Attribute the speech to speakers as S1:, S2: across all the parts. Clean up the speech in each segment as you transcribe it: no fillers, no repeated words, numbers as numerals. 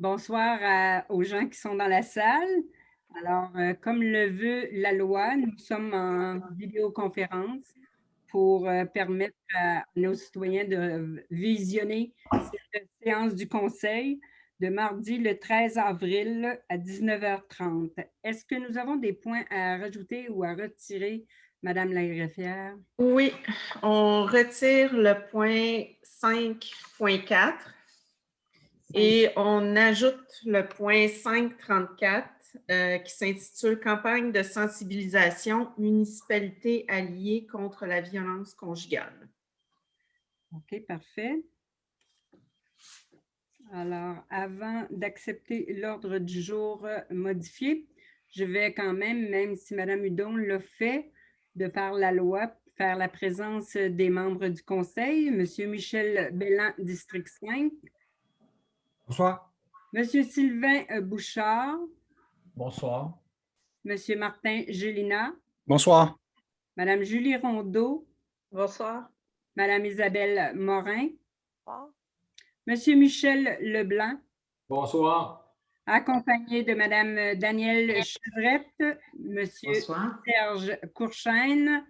S1: Bonsoir aux gens qui sont dans la salle. Alors, comme le veut la loi, nous sommes en vidéoconférence pour permettre à nos citoyens de visionner cette séance du Conseil de mardi le 13 avril à 19h30. Est-ce que nous avons des points à rajouter ou à retirer, Madame la greffière?
S2: Oui, on retire le point 5.4 et on ajoute le point 5.34 qui s'intitule Campagne de sensibilisation municipalité alliée contre la violence conjugale.
S1: OK, parfait. Alors, avant d'accepter l'ordre du jour modifié, je vais quand même si Mme Hudon l'a fait, de par la loi, faire la présence des membres du Conseil. Monsieur Michel Belland, District 5.
S3: Bonsoir.
S1: Monsieur Sylvain Bouchard.
S3: Bonsoir.
S1: Monsieur Martin Gélina.
S3: Bonsoir.
S1: Madame Julie Rondeau.
S2: Bonsoir.
S1: Madame Isabelle Morin.
S4: Bonsoir.
S1: Monsieur Michel Leblanc.
S3: Bonsoir.
S1: Accompagné de Madame Danielle Chevrette, Monsieur
S2: Bonsoir.
S1: Serge Courchaine,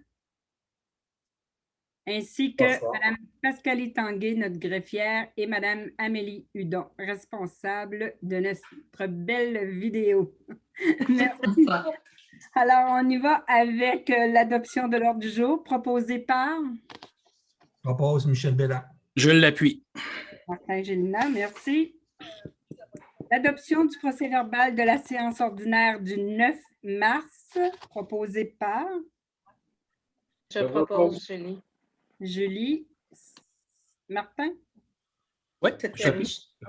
S1: ainsi que Madame Pascalie Tanguay, notre greffière, et Madame Amélie Hudon, responsable de notre belle vidéo. Merci. Alors, on y va avec l'adoption de l'ordre du jour proposé par
S3: Propose Michel Belland.
S5: Je l'appuie.
S1: Martin Gélina, merci. L'adoption du procès-verbal de la séance ordinaire du 9 mars, proposé par
S2: Je propose Julie.
S1: Julie. Martin?
S5: Oui,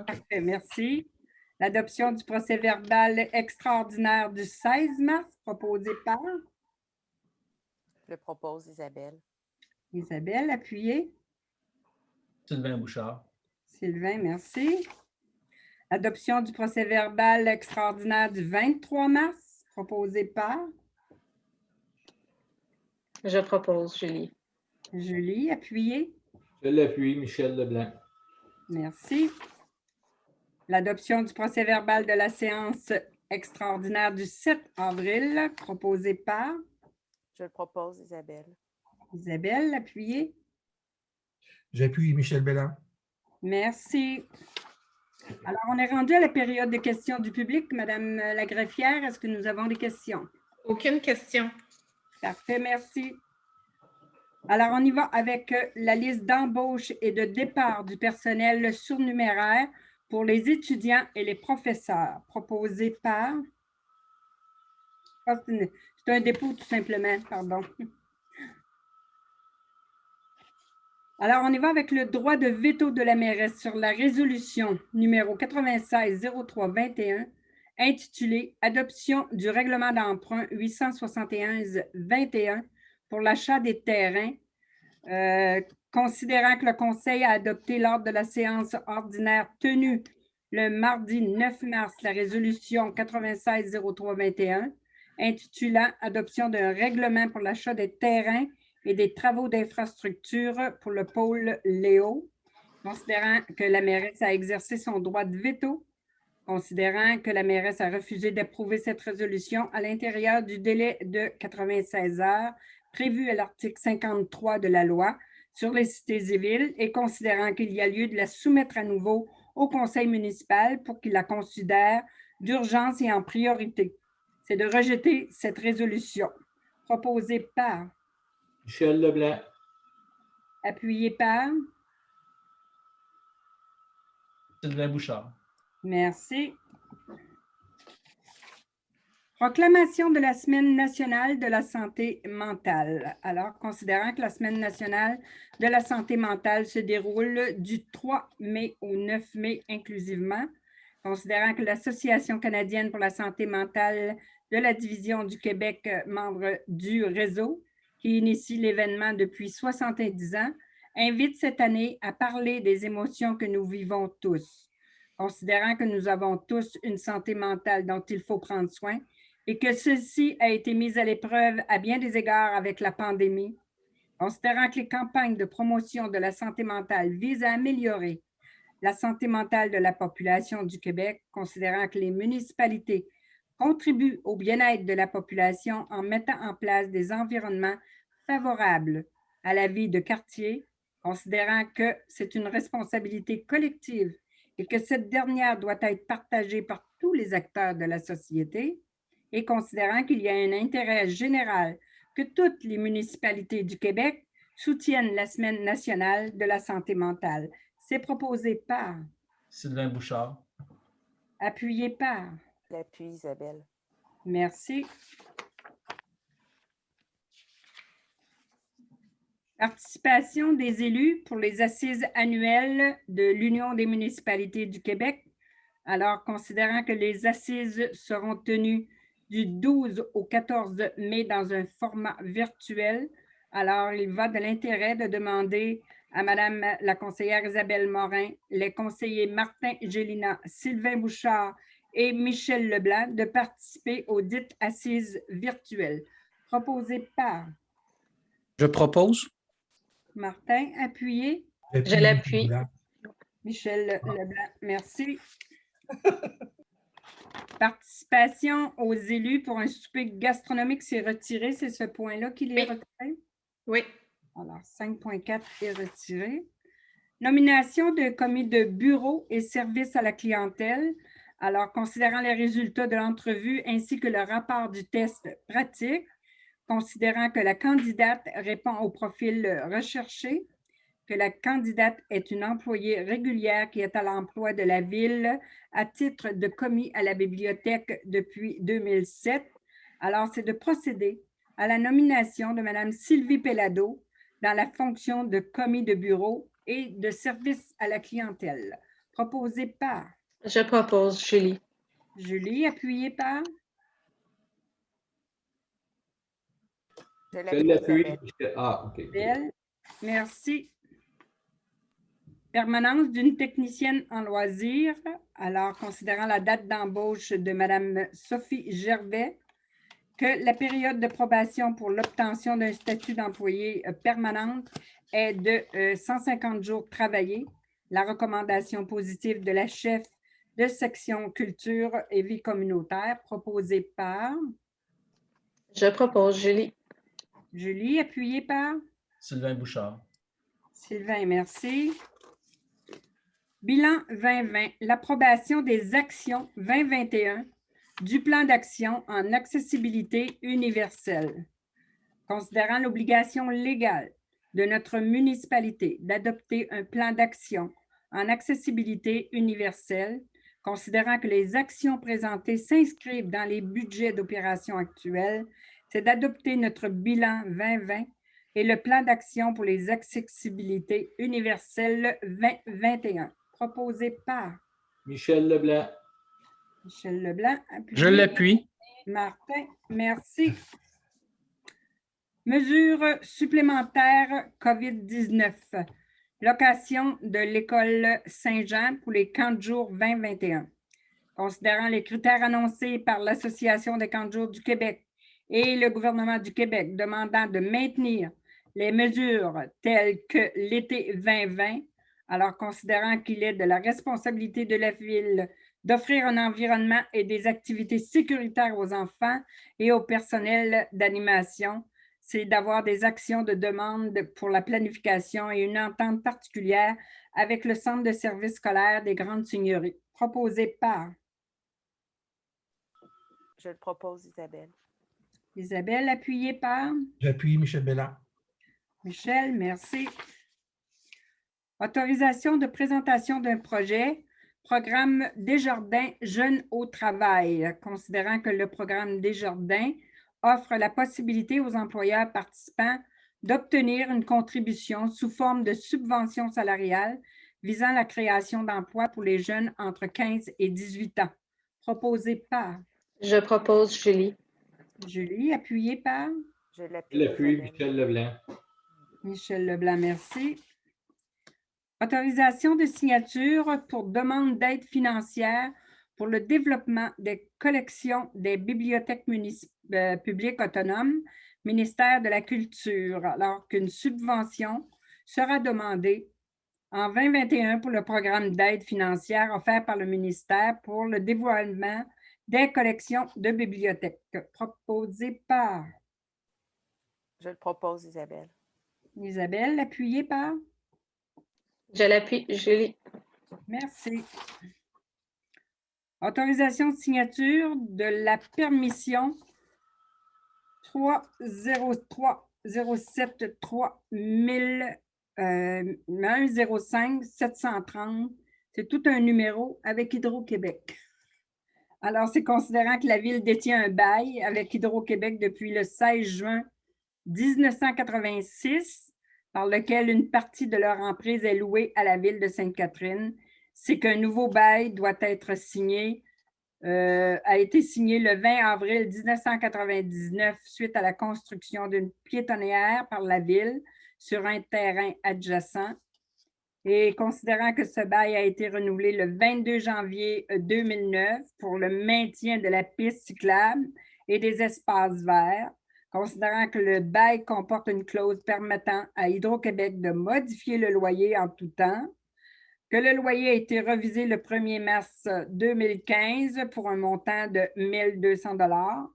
S1: Parfait, merci. L'adoption du procès-verbal extraordinaire du 16 mars, proposé par
S4: Je propose Isabelle.
S1: Isabelle, appuyée.
S3: Sylvain Bouchard.
S1: Sylvain, merci. Adoption du procès-verbal extraordinaire du 23 mars, proposé par
S2: Je propose Julie.
S1: Julie, appuyée.
S6: Je l'appuie, Michel Leblanc.
S1: Merci. L'adoption du procès-verbal de la séance extraordinaire du 7 avril, proposé par
S4: Je le propose Isabelle.
S1: Isabelle, appuyée.
S3: J'appuie Michel Belland.
S1: Merci. Alors, on est rendu à la période de questions du public. Madame la greffière, est-ce que nous avons des questions?
S2: Aucune question.
S1: Parfait, merci. Alors, on y va avec la liste d'embauche et de départ du personnel surnuméraire pour les étudiants et les professeurs, proposé par... C'est un dépôt tout simplement, pardon. Alors, on y va avec le droit de veto de la mairesse sur la résolution numéro 96-03-21 intitulée « Adoption du règlement d'emprunt 871-21 pour l'achat des terrains ». Considérant que le Conseil a adopté lors de la séance ordinaire tenue le mardi 9 mars la résolution 96-03-21 intitulant « Adoption d'un règlement pour l'achat des terrains et des travaux d'infrastructure pour le pôle Léo », considérant que la mairesse a exercé son droit de veto, considérant que la mairesse a refusé d'approuver cette résolution à l'intérieur du délai de 96 heures prévu à l'article 53 de la loi sur les cités civiles et considérant qu'il y a lieu de la soumettre à nouveau au conseil municipal pour qu'il la considère d'urgence et en priorité. C'est de rejeter cette résolution proposée par
S6: Michel Leblanc.
S1: Appuyé par
S3: Sylvain Bouchard.
S1: Merci. Proclamation de la Semaine nationale de la santé mentale. Alors, considérant que la Semaine nationale de la santé mentale se déroule du 3 mai au 9 mai inclusivement, considérant que l'Association canadienne pour la santé mentale de la Division du Québec, membre du réseau, qui initie l'événement depuis 70 ans, invite cette année à parler des émotions que nous vivons tous. Considérant que nous avons tous une santé mentale dont il faut prendre soin et que celle-ci a été mise à l'épreuve à bien des égards avec la pandémie, considérant que les campagnes de promotion de la santé mentale visent à améliorer la santé mentale de la population du Québec, considérant que les municipalités contribuent au bien-être de la population en mettant en place des environnements favorables à la vie de quartier, considérant que c'est une responsabilité collective et que cette dernière doit être partagée par tous les acteurs de la société, et considérant qu'il y a un intérêt général que toutes les municipalités du Québec soutiennent la Semaine nationale de la santé mentale. C'est proposé par,
S3: Sylvain Bouchard.
S1: appuyé par.
S4: Je l'appuie, Isabelle.
S1: Merci. Participation des élus pour les assises annuelles de l'Union des municipalités du Québec. Alors, considérant que les assises seront tenues du 12 au 14 mai dans un format virtuel, alors il va de l'intérêt de demander à Madame la conseillère Isabelle Morin, les conseillers Martin Gélina, Sylvain Bouchard et Michel Leblanc de participer aux dites assises virtuelles. Proposé par
S5: Je propose.
S1: Martin, appuyé.
S2: Je l'appuie.
S1: Michel Leblanc, merci. Participation aux élus pour un souper gastronomique, c'est retiré. C'est ce point-là qu'il est
S2: Oui.
S1: retiré?
S2: Oui.
S1: Alors, 5.4 est retiré. Nomination de commis de bureau et service à la clientèle. Alors, considérant les résultats de l'entrevue ainsi que le rapport du test pratique, considérant que la candidate répond au profil recherché, que la candidate est une employée régulière qui est à l'emploi de la Ville à titre de commis à la bibliothèque depuis 2007. Alors, c'est de procéder à la nomination de Mme Sylvie Pellado dans la fonction de commis de bureau et de service à la clientèle. Proposé par
S2: Je propose, Julie.
S1: Julie, appuyée par
S4: Je
S6: Je
S4: l'appuie,
S6: l'appuie.
S4: Isabelle.
S6: Ah, OK.
S1: Belle. Merci. Permanence d'une technicienne en loisirs. Alors, considérant la date d'embauche de Mme Sophie Gervais, que la période de probation pour l'obtention d'un statut d'employé permanente est de 150 jours travaillés. La recommandation positive de la chef de section culture et vie communautaire proposée par
S2: Je propose, Julie.
S1: Julie, appuyée par
S3: Sylvain Bouchard.
S1: Sylvain, merci. Bilan 2020, l'approbation des actions 2021 du plan d'action en accessibilité universelle. Considérant l'obligation légale de notre municipalité d'adopter un plan d'action en accessibilité universelle, considérant que les actions présentées s'inscrivent dans les budgets d'opération actuels, c'est d'adopter notre bilan 2020 et le plan d'action pour les accessibilités universelles 2021, proposé par
S6: Michel Leblanc.
S1: Michel Leblanc.
S5: Je l'appuie.
S1: Martin, merci. Mesures supplémentaires COVID-19. Location de l'école Saint-Jean pour les camps de jour 2021. Considérant les critères annoncés par l'Association des camps de jour du Québec et le gouvernement du Québec demandant de maintenir les mesures telles que l'été 2020, alors considérant qu'il est de la responsabilité de la Ville d'offrir un environnement et des activités sécuritaires aux enfants et au personnel d'animation, c'est d'avoir des actions de demande pour la planification et une entente particulière avec le Centre de services scolaires des Grandes Seigneuries, proposé par
S4: Je le propose, Isabelle.
S1: Isabelle, appuyée par
S3: J'appuie Michel Belland.
S1: Michel, merci. Autorisation de présentation d'un projet, programme Desjardins Jeunes au travail, considérant que le programme Desjardins offre la possibilité aux employeurs participants d'obtenir une contribution sous forme de subvention salariale visant la création d'emplois pour les jeunes entre 15 et 18 ans. Proposé par
S2: Je propose, Julie.
S1: Julie, appuyée par
S4: Je
S6: Je
S4: l'appuie,
S6: l'appuie.
S4: Isabelle.
S6: Michel Leblanc.
S1: Michel Leblanc, merci. Autorisation de signature pour demande d'aide financière pour le développement des collections des bibliothèques publiques autonomes, ministère de la Culture, alors qu'une subvention sera demandée en 2021 pour le programme d'aide financière offert par le ministère pour le dévoilement des collections de bibliothèques. Proposé par
S4: Je le propose, Isabelle.
S1: Isabelle, appuyé par.
S2: Je l'appuie, Julie.
S1: Merci. Autorisation de signature de la permission 30307 105 730. C'est tout un numéro avec Hydro-Québec. Alors, c'est considérant que la Ville détient un bail avec Hydro-Québec depuis le 16 juin 1986, par lequel une partie de leur emprise est louée à la Ville de Sainte-Catherine. C'est qu'un nouveau bail doit être signé, a été signé le 20 avril 1999 suite à la construction d'une piétonnière par la Ville sur un terrain adjacent. Et considérant que ce bail a été renouvelé le 22 janvier 2009 pour le maintien de la piste cyclable et des espaces verts, considérant que le bail comporte une clause permettant à Hydro-Québec de modifier le loyer en tout temps, que le loyer a été revisé le 1er mars 2015 pour un montant de 1 200 $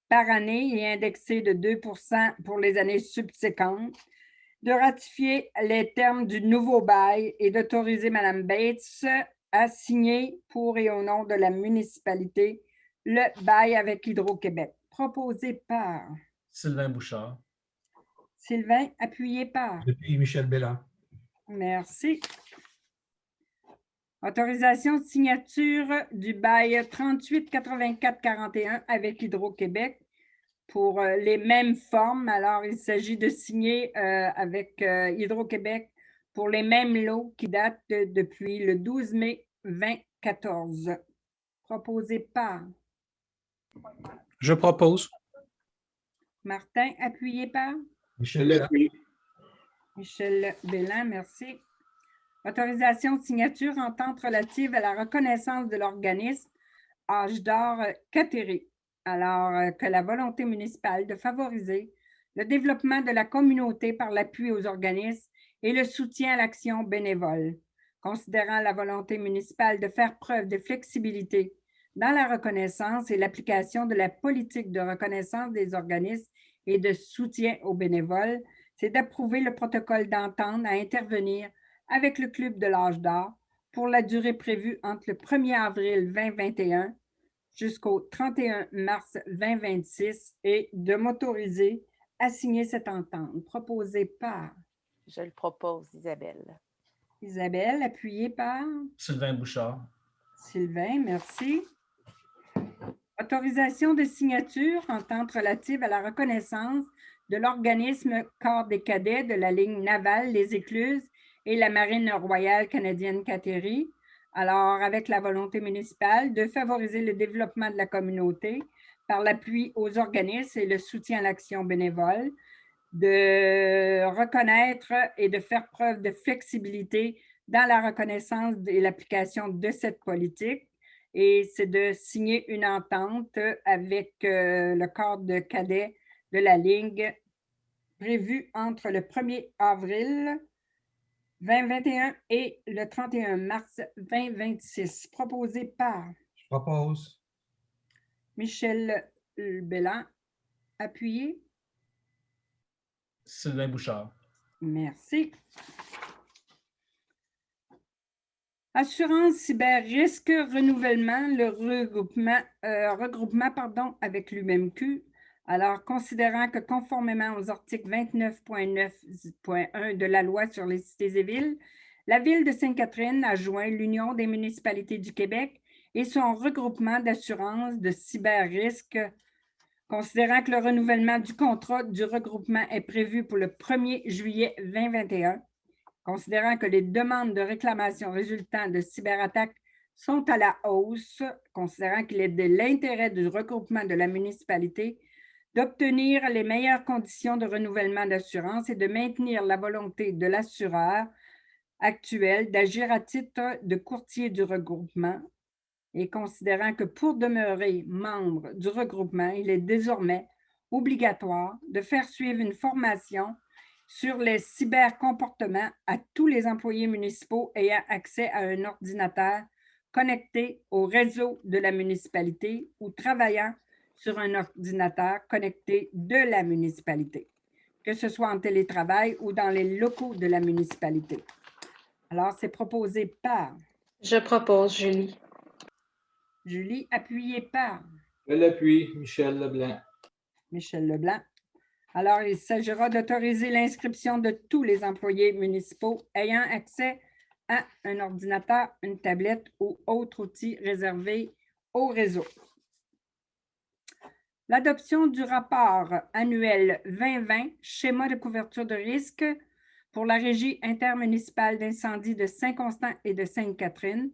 S1: par année et indexé de 2 % pour les années subséquentes, de ratifier les termes du nouveau bail et d'autoriser Mme Bates à signer pour et au nom de la municipalité le bail avec Hydro-Québec. Proposé par
S3: Sylvain Bouchard.
S1: Sylvain, appuyé par.
S3: Depuis Michel Bellin.
S1: Merci. Autorisation de signature du bail 388441 avec Hydro-Québec pour les mêmes formes. Alors, il s'agit de signer avec Hydro-Québec pour les mêmes lots qui datent depuis le 12 mai 2014. Proposé par
S5: Je propose.
S1: Martin, appuyé par
S6: Je
S3: Michel Bellin.
S6: l'appuie.
S1: Michel Bellin, merci. Autorisation de signature entente relative à la reconnaissance de l'organisme Âge d'or Catéré. Alors que la volonté municipale de favoriser le développement de la communauté par l'appui aux organismes et le soutien à l'action bénévole, considérant la volonté municipale de faire preuve de flexibilité dans la reconnaissance et l'application de la politique de reconnaissance des organismes et de soutien aux bénévoles, c'est d'approuver le protocole d'entente à intervenir avec le Club de l'Âge d'or pour la durée prévue entre le 1er avril 2021 jusqu'au 31 mars 2026 et de m'autoriser à signer cette entente proposée par
S4: Je le propose, Isabelle.
S1: Isabelle, appuyée par
S3: Sylvain Bouchard.
S1: Sylvain, merci. Autorisation de signature entente relative à la reconnaissance de l'organisme Corps des cadets de la ligne navale Les Écluses et la Marine royale canadienne Catéré. Alors, avec la volonté municipale de favoriser le développement de la communauté par l'appui aux organismes et le soutien à l'action bénévole, de reconnaître et de faire preuve de flexibilité dans la reconnaissance et l'application de cette politique. Et c'est de signer une entente avec le corps de cadets de la ligne prévue entre le 1er avril 2021 et le 31 mars 2026. Proposé par
S3: Je propose.
S1: Michel Bellin. Appuyé.
S3: Sylvain Bouchard.
S1: Merci. Assurance cyber-risque, renouvellement, le regroupement avec l'UMQ. Alors, considérant que conformément aux articles 29.9.1 de la loi sur les cités et villes, la Ville de Sainte-Catherine a joint l'Union des municipalités du Québec et son regroupement d'assurance de cyber-risque, considérant que le renouvellement du contrat du regroupement est prévu pour le 1er juillet 2021, considérant que les demandes de réclamation résultant de cyberattaques sont à la hausse, considérant qu'il est de l'intérêt du regroupement de la municipalité d'obtenir les meilleures conditions de renouvellement d'assurance et de maintenir la volonté de l'assureur actuel d'agir à titre de courtier du regroupement, et considérant que pour demeurer membre du regroupement, il est désormais obligatoire de faire suivre une formation sur les cybercomportements à tous les employés municipaux ayant accès à un ordinateur connecté au réseau de la municipalité ou travaillant sur un ordinateur connecté de la municipalité, que ce soit en télétravail ou dans les locaux de la municipalité. Alors, c'est proposé par
S2: Je propose, Julie.
S1: Julie, appuyé par
S6: Je l'appuie. Michel Leblanc.
S1: Michel Leblanc. Alors, il s'agira d'autoriser l'inscription de tous les employés municipaux ayant accès à un ordinateur, une tablette ou autre outil réservé au réseau. L'adoption du rapport annuel 2020, schéma de couverture de risque pour la Régie intermunicipale d'incendie de Saint-Constant et de Sainte-Catherine,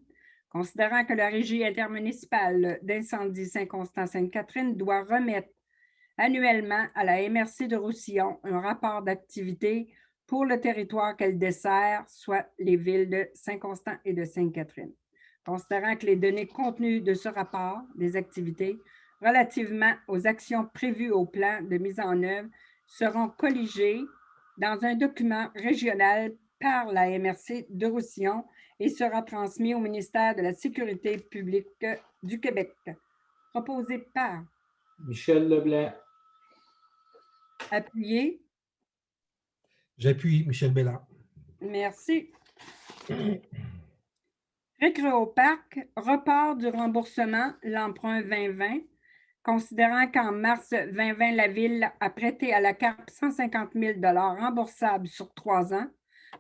S1: considérant que la Régie intermunicipale d'incendie Saint-Constant-Sainte-Catherine doit remettre annuellement à la MRC de Roussillon un rapport d'activité pour le territoire qu'elle dessert, soit les villes de Saint-Constant et de Sainte-Catherine. Considérant que les données contenues de ce rapport des activités relativement aux actions prévues au plan de mise en œuvre seront colligées dans un document régional par la MRC de Roussillon et sera transmis au ministère de la Sécurité publique du Québec. Proposé par
S6: Michel Leblanc.
S1: Appuyé.
S3: J'appuie Michel Bellard.
S1: Merci. Récréoparc, report du remboursement, l'emprunt 2020, considérant qu'en mars 2020, la Ville a prêté à la CARP 150 000 remboursables sur 3 ans,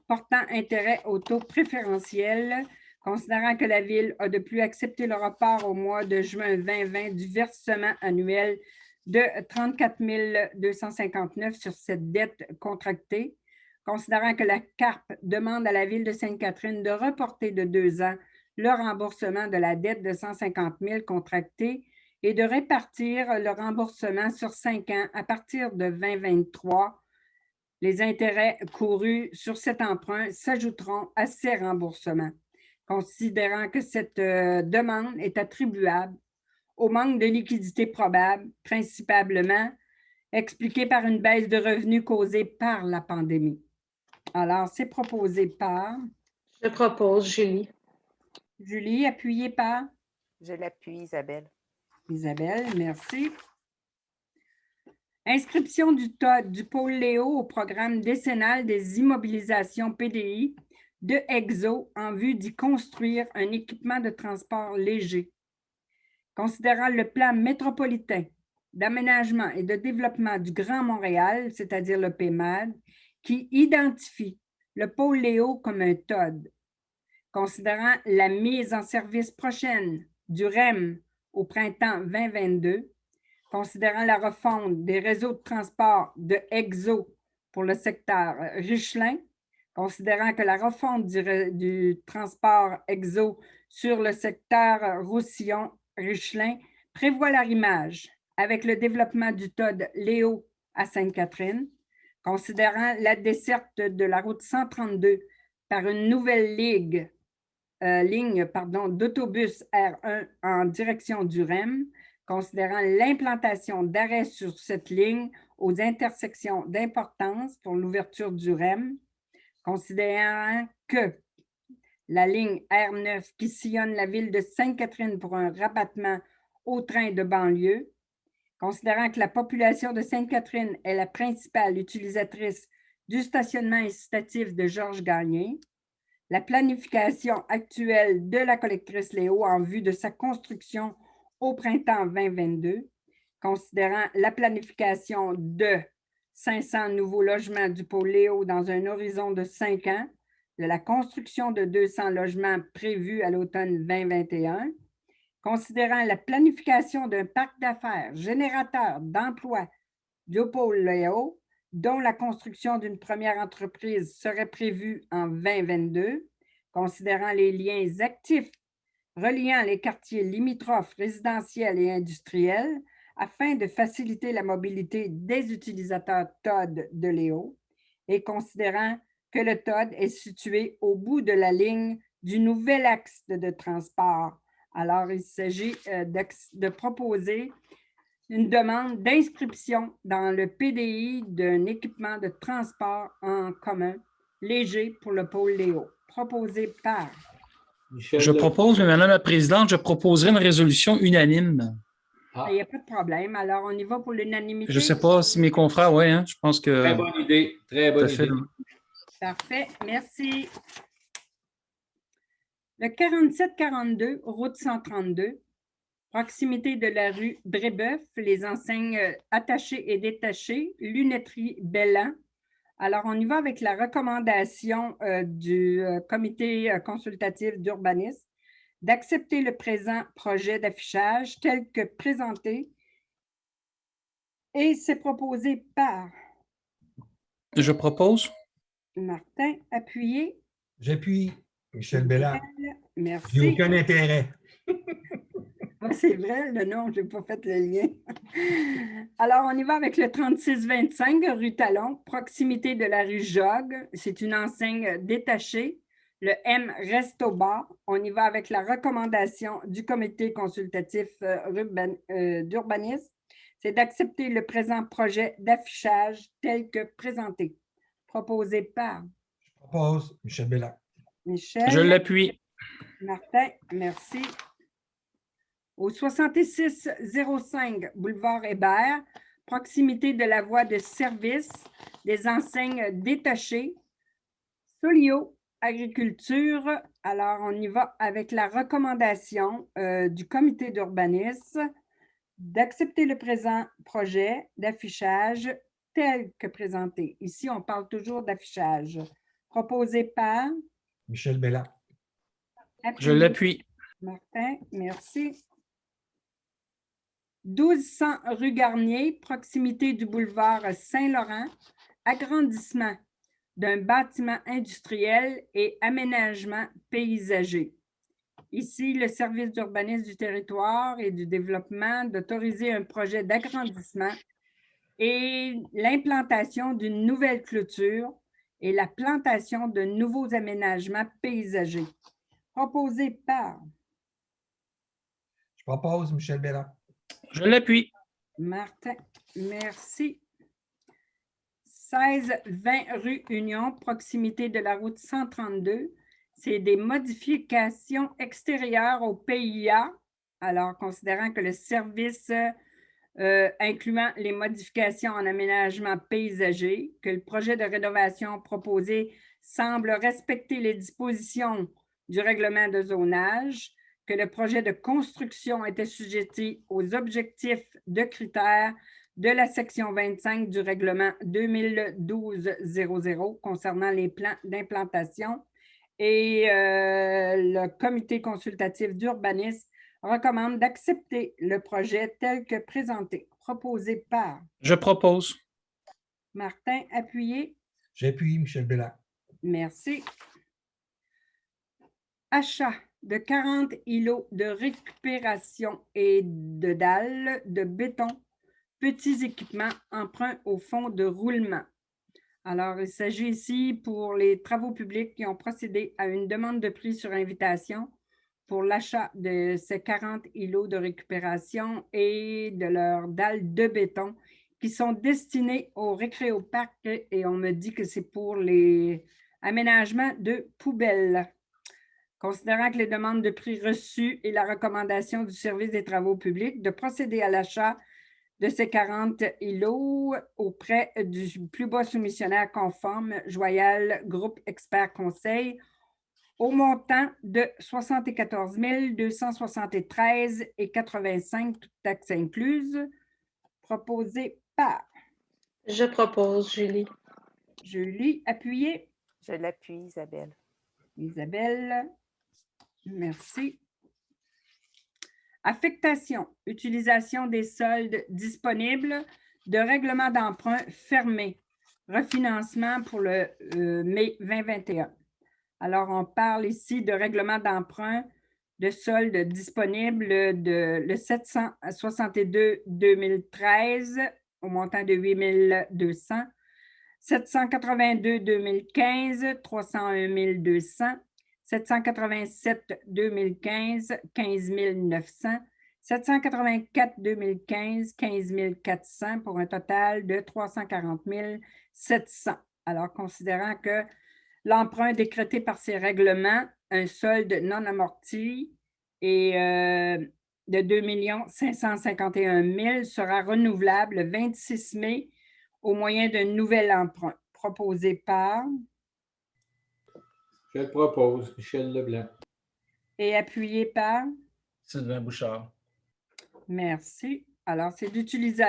S1: portant intérêt au taux préférentiel, considérant que la Ville a de plus accepté le report au mois de juin 2020 du versement annuel de 34 259 sur cette dette contractée, considérant que la CARP demande à la Ville de Sainte-Catherine de reporter de 2 ans le remboursement de la dette de 150 000 contractée et de répartir le remboursement sur 5 ans à partir de 2023. Les intérêts courus sur cet emprunt s'ajouteront à ces remboursements, considérant que cette demande est attribuable au manque de liquidité probable, principalement expliqué par une baisse de revenus causée par la pandémie. Alors, c'est proposé par
S2: Je propose, Julie.
S1: Julie, appuyé par
S4: Je l'appuie, Isabelle.
S1: Isabelle, merci. Inscription du TOD du pôle Léo au programme décennal des immobilisations PDI de EXO en vue d'y construire un équipement de transport léger. Considérant le plan métropolitain d'aménagement et de développement du Grand Montréal, c'est-à-dire le PMAD, qui identifie le pôle Léo comme un TOD. Considérant la mise en service prochaine du REM au printemps 2022, considérant la refonte des réseaux de transport de EXO pour le secteur Richelin, considérant que la refonte du transport EXO sur le secteur Roussillon-Richelin prévoit l'arrimage avec le développement du TOD Léo à Sainte-Catherine, considérant la desserte de la route 132 par une nouvelle ligne d'autobus R1 en direction du REM, considérant l'implantation d'arrêts sur cette ligne aux intersections d'importance pour l'ouverture du REM, considérant que la ligne R9 qui sillonne la ville de Sainte-Catherine pour un rabattement au train de banlieue, considérant que la population de Sainte-Catherine est la principale utilisatrice du stationnement incitatif de Georges Gagné, la planification actuelle de la collectrice Léo en vue de sa construction au printemps 2022, considérant la planification de 500 nouveaux logements du pôle Léo dans un horizon de 5 ans, de la construction de 200 logements prévus à l'automne 2021, considérant la planification d'un parc d'affaires générateur d'emplois du pôle Léo, dont la construction d'une première entreprise serait prévue en 2022, considérant les liens actifs reliant les quartiers limitrophes résidentiels et industriels afin de faciliter la mobilité des utilisateurs TOD de Léo et considérant que le TOD est situé au bout de la ligne du nouvel axe de transport. Alors, il s'agit de proposer une demande d'inscription dans le PDI d'un équipement de transport en commun léger pour le pôle Léo, proposé par
S6: Michel
S5: Je
S6: Leblanc.
S5: propose, mais Madame la Présidente, je proposerai une résolution unanime.
S6: Ah,
S1: Il n'y a pas de problème. Alors, on y va pour l'unanimité.
S5: Je ne sais pas si mes confrères, oui, hein, je pense que.
S6: très bonne idée. Très
S5: Tout à
S6: bonne
S5: fait.
S6: idée.
S1: Parfait, merci. Le 4742, route 132, proximité de la rue Brébeuf, les enseignes attachées et détachées, lunetterie Bellan. Alors, on y va avec la recommandation du comité consultatif d'urbanisme d'accepter le présent projet d'affichage tel que présenté et c'est proposé par
S5: Je propose.
S1: Martin, appuyé.
S3: J'appuie Michel Bellard. J'ai
S1: Merci.
S3: aucun intérêt.
S1: Ah, c'est vrai, le nom, je n'ai pas fait le lien. Alors, on y va avec le 3625 rue Talon, proximité de la rue Jogue. C'est une enseigne détachée. Le M reste au bas. On y va avec la recommandation du comité consultatif d'urbanisme. C'est d'accepter le présent projet d'affichage tel que présenté. Proposé par
S3: Je propose Michel Bellard.
S1: Michel.
S5: Je l'appuie.
S1: Martin, merci. Au 6605 boulevard Hébert, proximité de la voie de service des enseignes détachées, Solio Agriculture. Alors, on y va avec la recommandation du comité d'urbanisme d'accepter le présent projet d'affichage tel que présenté. Ici, on parle toujours d'affichage. Proposé par
S3: Michel Bellard.
S5: Je l'appuie.
S1: Martin, merci. 1200 rue Garnier, proximité du boulevard Saint-Laurent, agrandissement d'un bâtiment industriel et aménagement paysager. Ici, le service d'urbanisme du territoire et du développement d'autoriser un projet d'agrandissement et l'implantation d'une nouvelle clôture et la plantation de nouveaux aménagements paysagers. Proposé par
S3: Je propose Michel Bellard.
S5: Je l'appuie.
S1: Martin, merci. 1620 rue Union, proximité de la route 132. C'est des modifications extérieures au PIA. Alors, considérant que le service incluant les modifications en aménagement paysager, que le projet de rénovation proposé semble respecter les dispositions du règlement de zonage, que le projet de construction était sujeté aux objectifs de critères de la section 25 du règlement 2012-00 concernant les plans d'implantation et le comité consultatif d'urbanisme recommande d'accepter le projet tel que présenté, proposé par
S5: Je propose.
S1: Martin, appuyé.
S3: J'appuie Michel Bellard.
S1: Merci. Achat de 40 îlots de récupération et de dalles de béton, petits équipements, emprunts au fonds de roulement. Alors, il s'agit ici pour les travaux publics qui ont procédé à une demande de prix sur invitation pour l'achat de ces 40 îlots de récupération et de leurs dalles de béton qui sont destinés au récréoparc et on me dit que c'est pour les aménagements de poubelles. Considérant que les demandes de prix reçues et la recommandation du service des travaux publics de procéder à l'achat de ces 40 îlots auprès du plus bas soumissionnaire conforme, Joyal Groupe Expert Conseil, au montant de 74 273,85 toutes taxes incluses, proposé par
S2: Je propose, Julie.
S1: Julie, appuyé.
S4: Je l'appuie, Isabelle.
S1: Isabelle, merci. Affectation, utilisation des soldes disponibles de règlement d'emprunt fermé, refinancement pour le mai 2021. Alors, on parle ici de règlement d'emprunt de solde disponible de le 762-2013 au montant de 8 200, 782-2015, 301 200, 787-2015, 15 900, 784 2015, 15 400 pour un total de 340 700. Alors, considérant que l'emprunt décrété par ces règlements, un solde non amorti et de 2 551 000 sera renouvelable le 26 mai au moyen d'un nouvel emprunt proposé par
S6: Je le propose. Michel Leblanc.
S1: et appuyé par.
S5: Sylvain Bouchard.
S1: Merci. Alors, c'est d'autoriser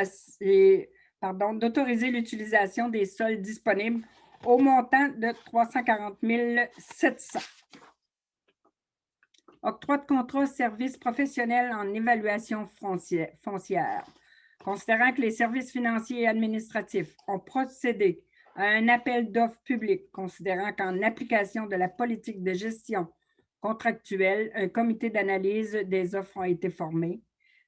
S1: l'utilisation des soldes disponibles au montant de 340 700. Octroi de contrat services professionnels en évaluation foncière. Considérant que les services financiers et administratifs ont procédé à un appel d'offres public, considérant qu'en application de la politique de gestion contractuelle, un comité d'analyse des offres a été formé,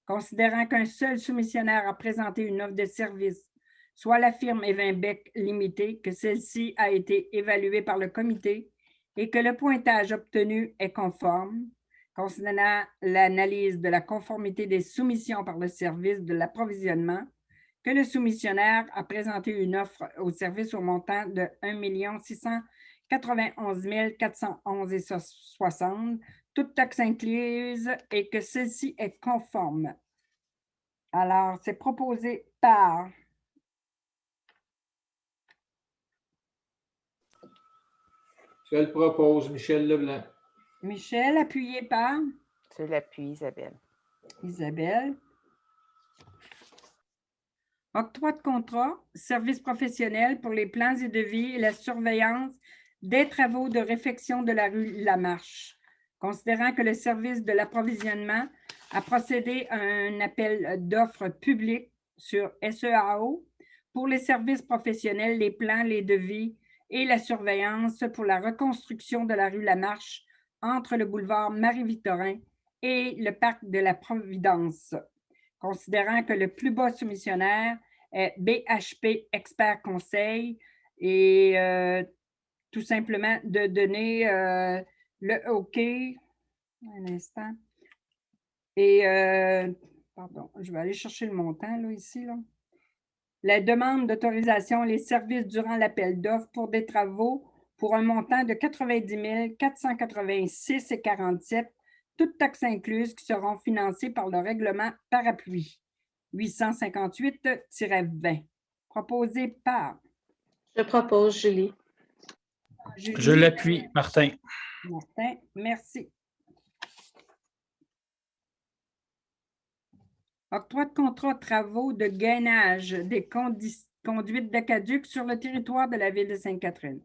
S1: considérant qu'un seul soumissionnaire a présenté une offre de service, soit la firme Evinbec Limitée, que celle-ci a été évaluée par le comité et que le pointage obtenu est conforme, considérant l'analyse de la conformité des soumissions par le service de l'approvisionnement, que le soumissionnaire a présenté une offre au service au montant de 1 691 411,60, toute taxe incluse, et que celle-ci est conforme. Alors, c'est proposé par
S6: Je le propose. Michel Leblanc.
S1: Michel, appuyé par
S4: Je l'appuie, Isabelle.
S1: Isabelle. Octroi de contrat, service professionnel pour les plans et devis et la surveillance des travaux de réfection de la rue Lamarche. Considérant que le service de l'approvisionnement a procédé à un appel d'offres public sur SEAO pour les services professionnels, les plans, les devis et la surveillance pour la reconstruction de la rue Lamarche entre le boulevard Marie-Victorin et le parc de la Providence. Considérant que le plus bas soumissionnaire est BHP Expert Conseil et tout simplement de donner le OK. Un instant. Et, pardon, je vais aller chercher le montant là, ici. Là. La demande d'autorisation, les services durant l'appel d'offres pour des travaux pour un montant de 90 486,47, toutes taxes incluses qui seront financées par le règlement parapluie 858-20, proposé par.
S2: Je propose, Julie.
S1: Julie.
S5: Je l'appuie, Martin.
S1: Martin, merci. Octroi de contrat travaux de gainage des conduites d'aqueduc sur le territoire de la ville de Sainte-Catherine.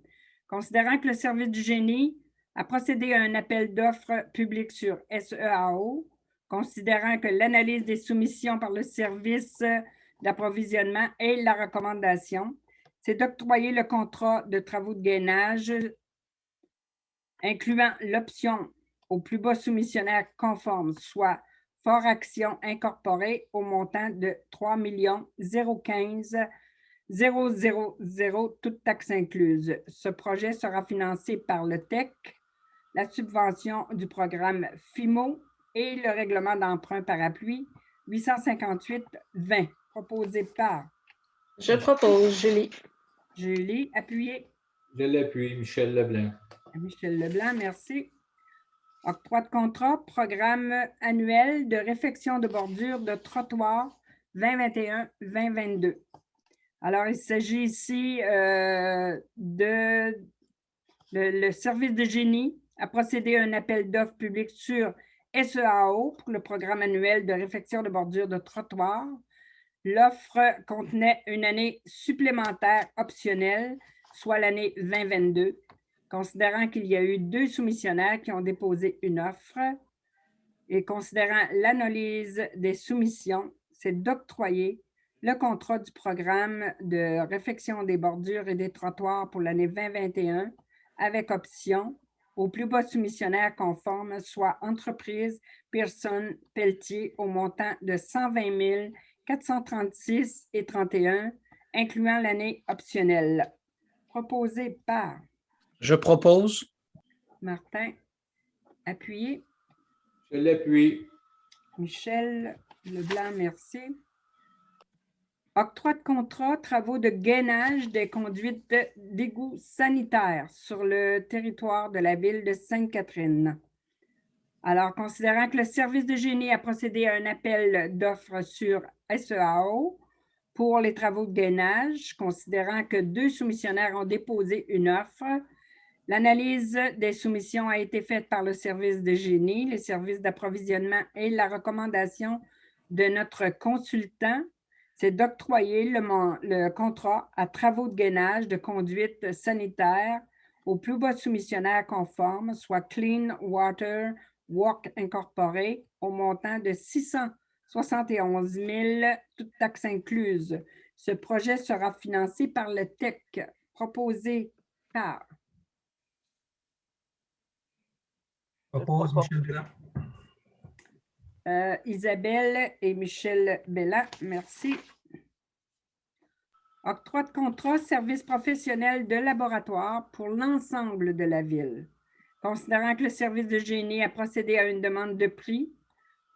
S1: Considérant que le service du génie a procédé à un appel d'offres public sur SEAO, considérant que l'analyse des soumissions par le service d'approvisionnement et la recommandation, c'est d'octroyer le contrat de travaux de gainage incluant l'option au plus bas soumissionnaire conforme, soit Fort Action Incorporée au montant de 3 015 000, toute taxe incluse. Ce projet sera financé par le TEC, la subvention du programme FIMO et le règlement d'emprunt parapluie 858-20, proposé par.
S2: Je propose, Julie.
S1: Julie, appuyé.
S6: Je l'appuie. Michel Leblanc.
S1: Michel Leblanc, merci. Octroi de contrat, programme annuel de réfection de bordure de trottoir 2021-2022. Alors, il s'agit ici le service de génie a procédé à un appel d'offres public sur SEAO pour le programme annuel de réfection de bordure de trottoir. L'offre contenait une année supplémentaire optionnelle, soit l'année 2022. Considérant qu'il y a eu 2 soumissionnaires qui ont déposé une offre et considérant l'analyse des soumissions, c'est d'octroyer le contrat du programme de réfection des bordures et des trottoirs pour l'année 2021 avec option au plus bas soumissionnaire conforme, soit entreprise Pearson Pelletier au montant de 120 436,31, incluant l'année optionnelle. Proposé par.
S5: Je propose.
S1: Martin, appuyé.
S6: Je l'appuie.
S1: Michel Leblanc, merci. Octroi de contrat, travaux de gainage des conduites d'égouts sanitaires sur le territoire de la ville de Sainte-Catherine. Alors, considérant que le service de génie a procédé à un appel d'offres sur SEAO pour les travaux de gainage, considérant que 2 soumissionnaires ont déposé une offre, l'analyse des soumissions a été faite par le service de génie, les services d'approvisionnement et la recommandation de notre consultant, c'est d'octroyer le contrat à travaux de gainage de conduite sanitaire au plus bas soumissionnaire conforme, soit Clean Water Works Incorporé, au montant de 671 000, toutes taxes incluses. Ce projet sera financé par le TEC, proposé par
S3: Propose Michel Bellin.
S1: Isabelle et Michel Bellin, merci. Octroi de contrat service professionnel de laboratoire pour l'ensemble de la ville. Considérant que le service de génie a procédé à une demande de prix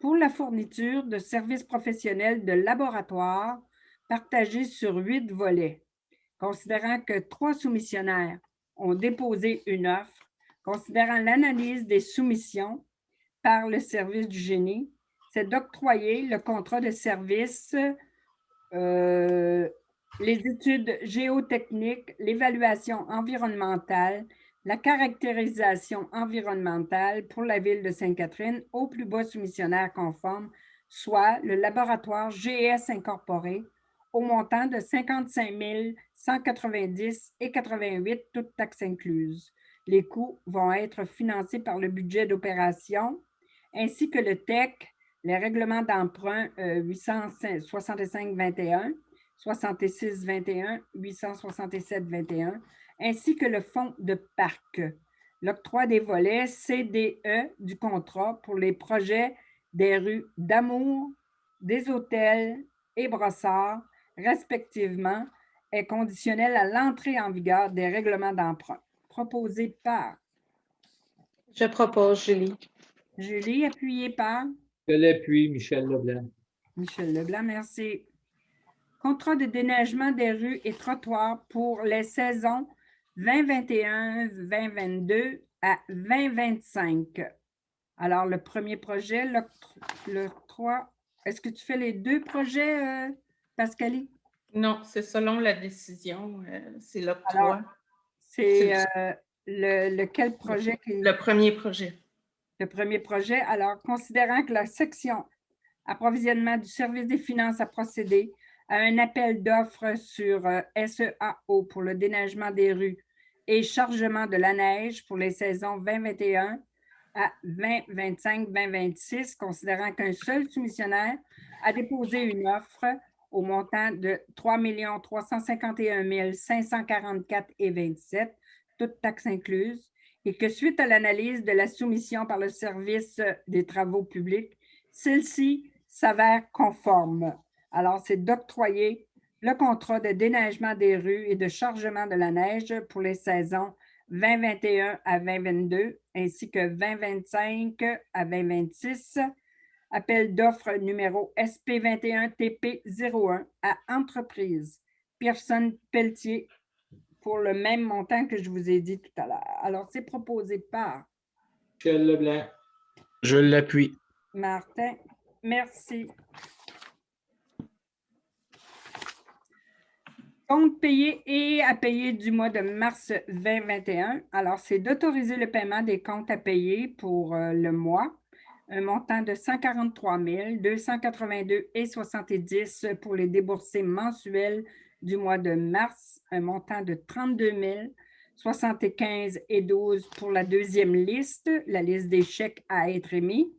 S1: pour la fourniture de services professionnels de laboratoire partagés sur 8 volets. Considérant que 3 soumissionnaires ont déposé une offre, considérant l'analyse des soumissions par le service du génie, c'est d'octroyer le contrat de service, les études géotechniques, l'évaluation environnementale, la caractérisation environnementale pour la ville de Sainte-Catherine au plus bas soumissionnaire conforme, soit le laboratoire GS Incorporé, au montant de 55 190,88, toutes taxes incluses. Les coûts vont être financés par le budget d'opération, ainsi que le TEC, les règlements d'emprunt 865-21, 66-21, 867-21, ainsi que le fonds de parc. L'octroi des volets CDE du contrat pour les projets des rues d'Amour, des hôtels et Brossard, respectivement, est conditionnel à l'entrée en vigueur des règlements d'emprunt. Proposé par
S2: Je propose Julie.
S1: Julie, appuyé par
S6: Je l'appuie, Michel Leblanc.
S1: Michel Leblanc, merci. Contrat de déneigement des rues et trottoirs pour les saisons 2021-2022 à 2025. Alors, le premier projet, l'octroi. Est-ce que tu fais les 2 projets, Pascalie?
S7: Non, c'est selon la décision. C'est
S1: Alors,
S7: l'octroi.
S1: c'est lequel projet qui...
S7: Le premier projet.
S1: Le premier projet. Alors, considérant que la section approvisionnement du service des finances a procédé à un appel d'offres sur SEAO pour le déneigement des rues et chargement de la neige pour les saisons 2021 à 2025-2026, considérant qu'un seul soumissionnaire a déposé une offre au montant de 3 351 544,27, toutes taxes incluses, et que suite à l'analyse de la soumission par le service des travaux publics, celle-ci s'avère conforme. Alors, c'est d'octroyer le contrat de déneigement des rues et de chargement de la neige pour les saisons 2021 à 2022 ainsi que 2025 à 2026. Appel d'offres numéro SP21TP01 à Entreprise Pearson Pelletier pour le même montant que je vous ai dit tout à l'heure. Alors, c'est proposé par
S6: Michel Leblanc.
S5: Je l'appuie.
S1: Martin. Merci. Compte payé et à payer du mois de mars 2021. Alors, c'est d'autoriser le paiement des comptes à payer pour le mois. Un montant de 143 282,70 pour les déboursés mensuels du mois de mars. Un montant de 32 075,12 pour la deuxième liste, la liste des chèques à être émis,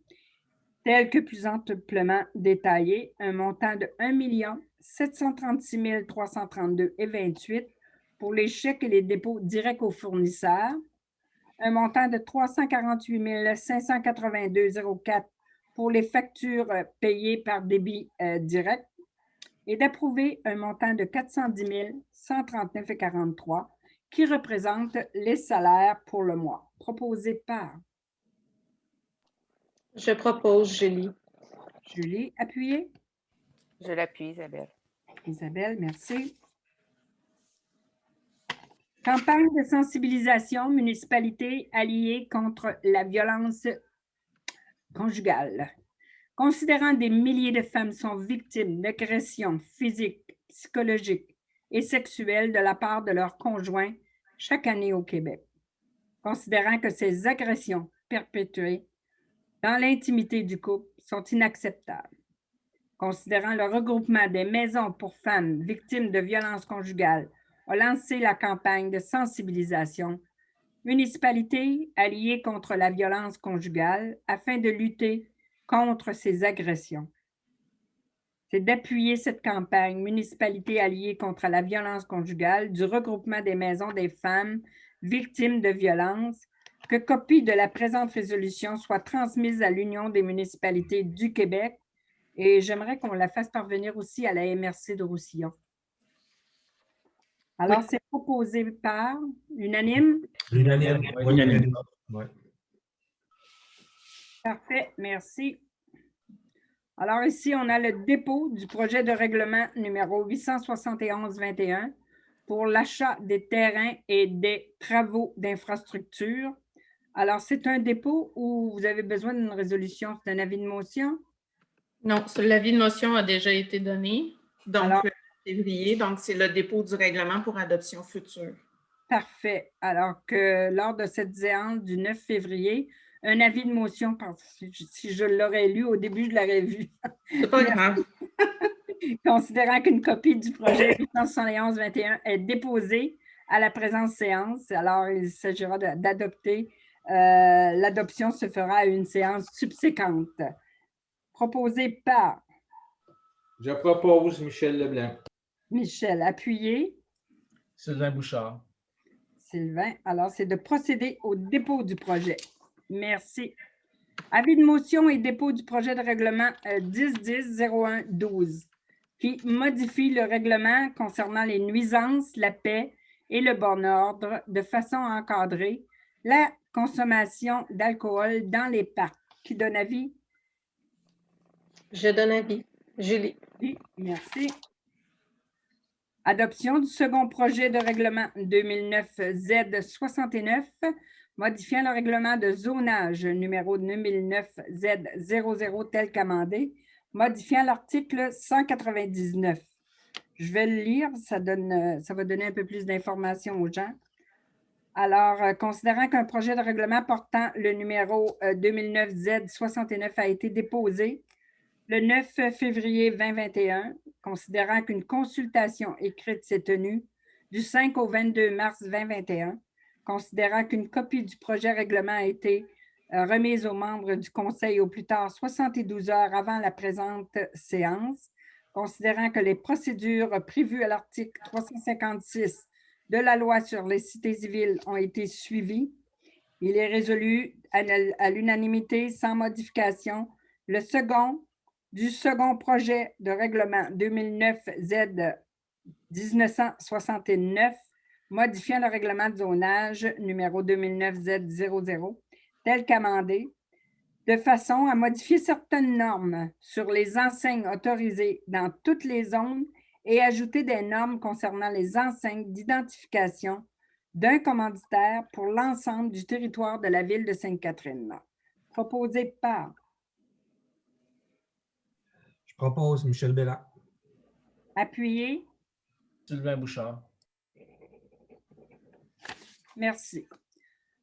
S1: tel que plus amplement détaillé, un montant de 1 736 332,28 pour les chèques et les dépôts directs aux fournisseurs, un montant de 348 582,04 pour les factures payées par débit direct et d'approuver un montant de 410 139,43 qui représente les salaires pour le mois. Proposé par
S2: Je propose Julie.
S1: Julie, appuyez.
S4: Je l'appuie, Isabelle.
S1: Isabelle, merci. Campagne de sensibilisation municipalité alliée contre la violence conjugale. Considérant des milliers de femmes sont victimes d'agressions physiques, psychologiques et sexuelles de la part de leurs conjoints chaque année au Québec. Considérant que ces agressions perpétrées dans l'intimité du couple sont inacceptables. Considérant le regroupement des maisons pour femmes victimes de violences conjugales a lancé la campagne de sensibilisation Municipalité alliée contre la violence conjugale afin de lutter contre ces agressions. C'est d'appuyer cette campagne Municipalité alliée contre la violence conjugale du regroupement des maisons des femmes victimes de violences que copie de la présente résolution soit transmise à l'Union des municipalités du Québec et j'aimerais qu'on la fasse parvenir aussi à la MRC de Roussillon. Alors,
S2: Oui.
S1: c'est proposé par unanime.
S3: Unanime. Oui,
S5: Unanime.
S3: Ouais.
S1: Parfait, merci. Alors ici, on a le dépôt du projet de règlement numéro 871-21 pour l'achat des terrains et des travaux d'infrastructure. Alors, c'est un dépôt où vous avez besoin d'une résolution, c'est un avis de motion.
S7: Non, l'avis de motion a déjà été donné. Donc,
S1: Alors-
S7: février, donc c'est le dépôt du règlement pour adoption future.
S1: Parfait. Alors que lors de cette séance du 9 février, un avis de motion, parce que si je l'aurais lu au début, je l'aurais vu.
S7: C'est pas grave.
S1: Considérant qu'une copie du projet 871-21 est déposée à la présente séance, alors il s'agira d'adopter. L'adoption se fera à une séance subséquente. Proposé par
S6: Je propose Michel Leblanc.
S1: Michel, appuyé.
S5: Sylvain Bouchard.
S1: Sylvain, alors c'est de procéder au dépôt du projet. Merci. Avis de motion et dépôt du projet de règlement 10-10-01-12 qui modifie le règlement concernant les nuisances, la paix et le bon ordre de façon à encadrer la consommation d'alcool dans les parcs. Qui donne avis?
S2: Je donne avis. Julie.
S1: Oui, merci. Adoption du second projet de règlement 2009-Z69, modifiant le règlement de zonage numéro 2009-Z00 tel qu'amendé, modifiant l'article 199. Je vais le lire, ça va donner un peu plus d'informations aux gens. Alors, considérant qu'un projet de règlement portant le numéro 2009-Z69 a été déposé le 9 février 2021, considérant qu'une consultation écrite s'est tenue du 5 au 22 mars 2021, considérant qu'une copie du projet règlement a été remise aux membres du Conseil au plus tard 72 heures avant la présente séance, considérant que les procédures prévues à l'article 356 de la loi sur les cités civiles ont été suivies, il est résolu à l'unanimité sans modification le second projet de règlement 2009-Z 1969, modifiant le règlement de zonage numéro 2009-Z00, tel qu'amendé, de façon à modifier certaines normes sur les enseignes autorisées dans toutes les zones et ajouter des normes concernant les enseignes d'identification d'un commanditaire pour l'ensemble du territoire de la ville de Sainte-Catherine. Proposé par
S3: Je propose Michel Belland.
S1: appuyé.
S5: Sylvain Bouchard.
S1: Merci.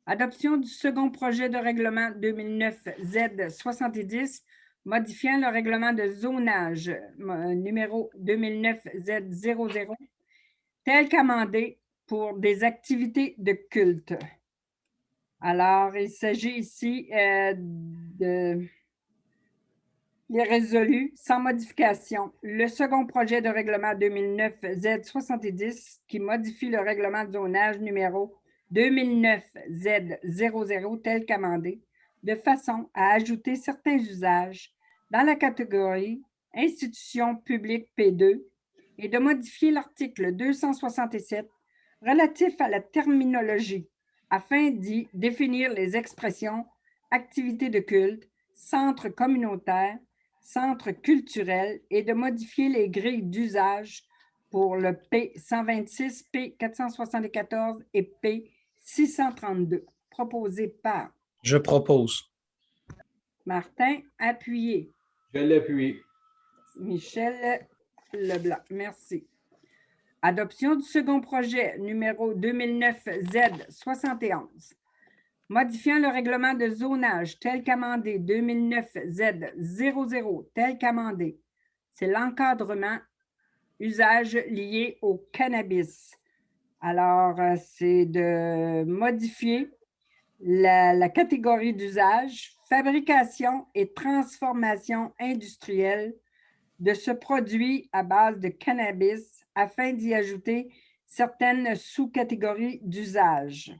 S1: Adoption du second projet de règlement 2009-Z70, modifiant le règlement de zonage numéro 2009-Z00, tel qu'amendé pour des activités de culte. Alors, il s'agit ici de les résolus sans modification. Le second projet de règlement 2009-Z70 qui modifie le règlement de zonage numéro 2009-Z00 tel qu'amendé, de façon à ajouter certains usages dans la catégorie institutions publiques P2 et de modifier l'article 267 relatif à la terminologie afin d'y définir les expressions activités de culte, centre communautaire, centre culturel et de modifier les grilles d'usage pour le P126, P474 et P632, proposé par
S5: Je propose.
S1: Martin, appuyé.
S6: Je l'appuie.
S1: Michel Leblanc, merci. Adoption du second projet numéro 2009Z71. Modifiant le règlement de zonage tel qu'amendé 2009Z00 tel qu'amendé. C'est l'encadrement usage lié au cannabis. Alors, c'est de modifier la catégorie d'usage, fabrication et transformation industrielle de ce produit à base de cannabis afin d'y ajouter certaines sous-catégories d'usage.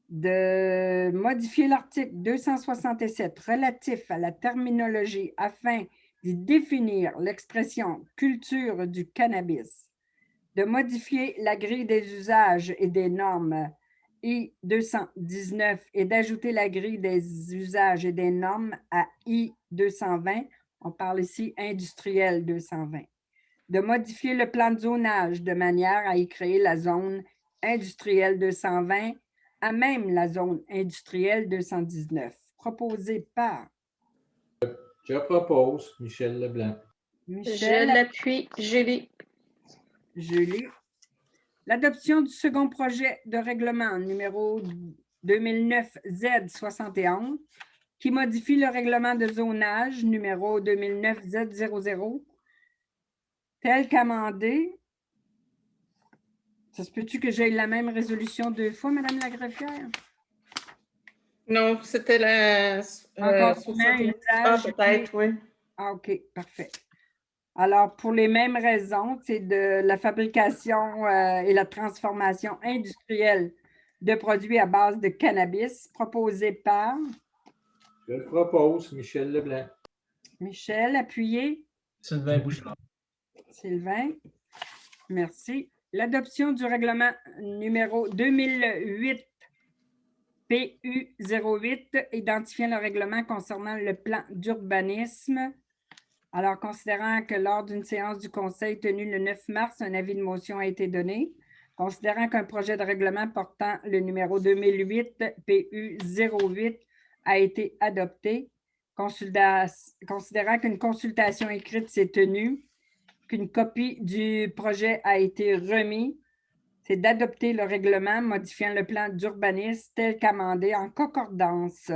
S1: De modifier l'article 267 relatif à la terminologie afin d'y définir l'expression « culture du cannabis », de modifier la grille des usages et des normes I-219 et d'ajouter la grille des usages et des normes à I-220, on parle ici industriel 220, de modifier le plan de zonage de manière à y créer la zone industrielle 220 à même la zone industrielle 219, proposée par
S6: Je propose Michel Leblanc.
S1: Michel,
S2: Je l'appuie. Julie.
S1: Julie. L'adoption du second projet de règlement numéro 2009Z71 qui modifie le règlement de zonage numéro 2009Z00 tel qu'amendé. Ça se peut-tu que j'aie la même résolution deux fois, Madame la greffière?
S7: Non, c'était la...
S1: Encore
S7: Ah, peut-être, oui.
S1: Ah, OK, parfait. Alors, pour les mêmes raisons, c'est de la fabrication et la transformation industrielle de produits à base de cannabis proposé par
S6: Je le propose Michel Leblanc.
S1: Michel, appuyé.
S3: Sylvain Bouchard.
S1: Sylvain, merci. L'adoption du règlement numéro 2008 PU08 identifiant le règlement concernant le plan d'urbanisme. Alors, considérant que lors d'une séance du Conseil tenue le 9 mars, un avis de motion a été donné, considérant qu'un projet de règlement portant le numéro 2008 PU08 a été adopté, considérant qu'une consultation écrite s'est tenue, qu'une copie du projet a été remise, c'est d'adopter le règlement modifiant le plan d'urbanisme tel qu'amendé en concordance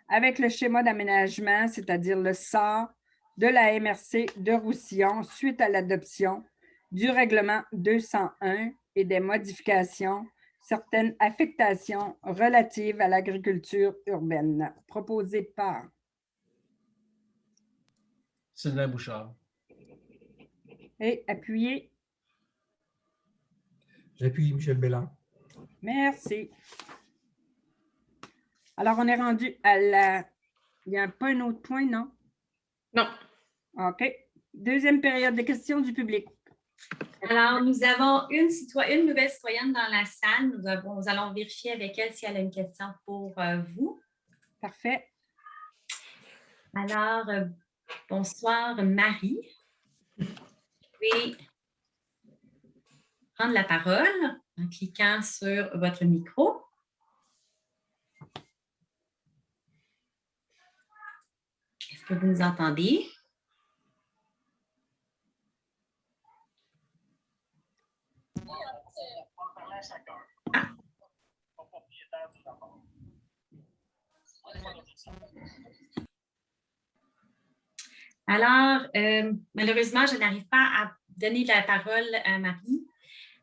S1: avec le schéma d'aménagement, c'est-à-dire le SAR de la MRC de Roussillon suite à l'adoption du règlement 201 et des modifications, certaines affectations relatives à l'agriculture urbaine, proposées par
S3: Sylvain Bouchard.
S1: et appuyé.
S3: J'appuie Michel Bélan.
S1: Merci. Alors, on est rendu à la... Il n'y a pas un autre point, non?
S7: Non.
S1: OK. Deuxième période de questions du public.
S8: Alors, nous avons une nouvelle citoyenne dans la salle. Nous allons vérifier avec elle si elle a une question pour vous.
S1: Parfait.
S8: Alors, bonsoir Marie. Vous pouvez prendre la parole en cliquant sur votre micro. Est-ce que vous nous entendez? Alors, malheureusement, je n'arrive pas à donner la parole à Marie.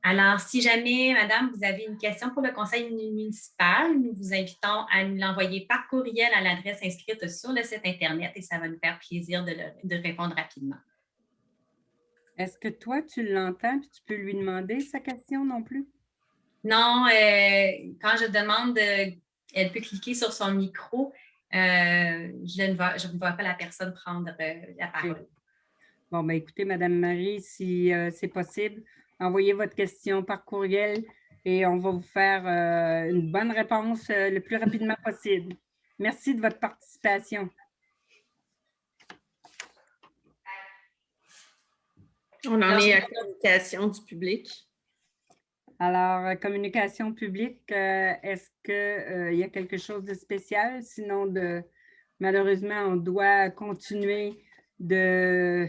S8: Alors, si jamais, madame, vous avez une question pour le conseil municipal, nous vous invitons à nous l'envoyer par courriel à l'adresse inscrite sur le site Internet et ça va nous faire plaisir de répondre rapidement.
S1: Est-ce que toi, tu l'entends et tu peux lui demander sa question non plus?
S8: Non, quand je demande, elle peut cliquer sur son micro. Je ne vois pas la personne prendre la parole.
S1: Okay. Bon, bien, écoutez, Madame Marie, si c'est possible, envoyez votre question par courriel et on va vous faire une bonne réponse le plus rapidement possible. Merci de votre participation.
S7: On en
S8: Alors,
S7: est à communication du public.
S1: Alors, communication publique, est-ce qu'il y a quelque chose de spécial? Sinon, malheureusement, on doit continuer de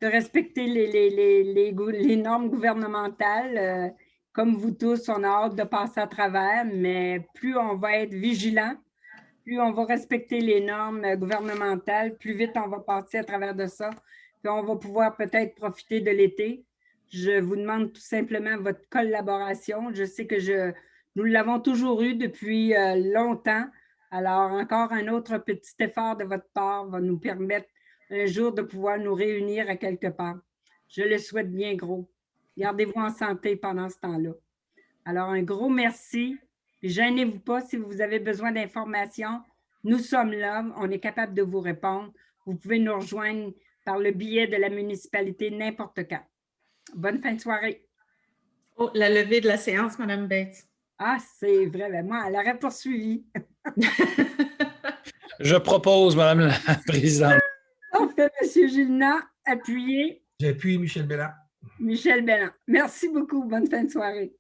S1: respecter les normes gouvernementales. Comme vous tous, on a hâte de passer à travers, mais plus on va être vigilant, plus on va respecter les normes gouvernementales, plus vite on va passer à travers de ça, puis on va pouvoir peut-être profiter de l'été. Je vous demande tout simplement votre collaboration. Je sais que nous l'avons toujours eu depuis longtemps. Alors, encore un autre petit effort de votre part va nous permettre un jour de pouvoir nous réunir à quelque part. Je le souhaite bien gros. Gardez-vous en santé pendant ce temps-là. Alors, un gros merci. Gênez-vous pas si vous avez besoin d'informations. Nous sommes là. On est capable de vous répondre. Vous pouvez nous rejoindre par le billet de la municipalité n'importe quand. Bonne fin de soirée.
S7: Oh, la levée de la séance, Mme Bates.
S1: Ah, c'est vrai, moi, elle aurait poursuivi.
S5: Je propose, Madame la Présidente.
S1: On fait M. Gilna, appuyé.
S3: J'appuie Michel Belland.
S1: Michel Belland. Merci beaucoup. Bonne fin de soirée.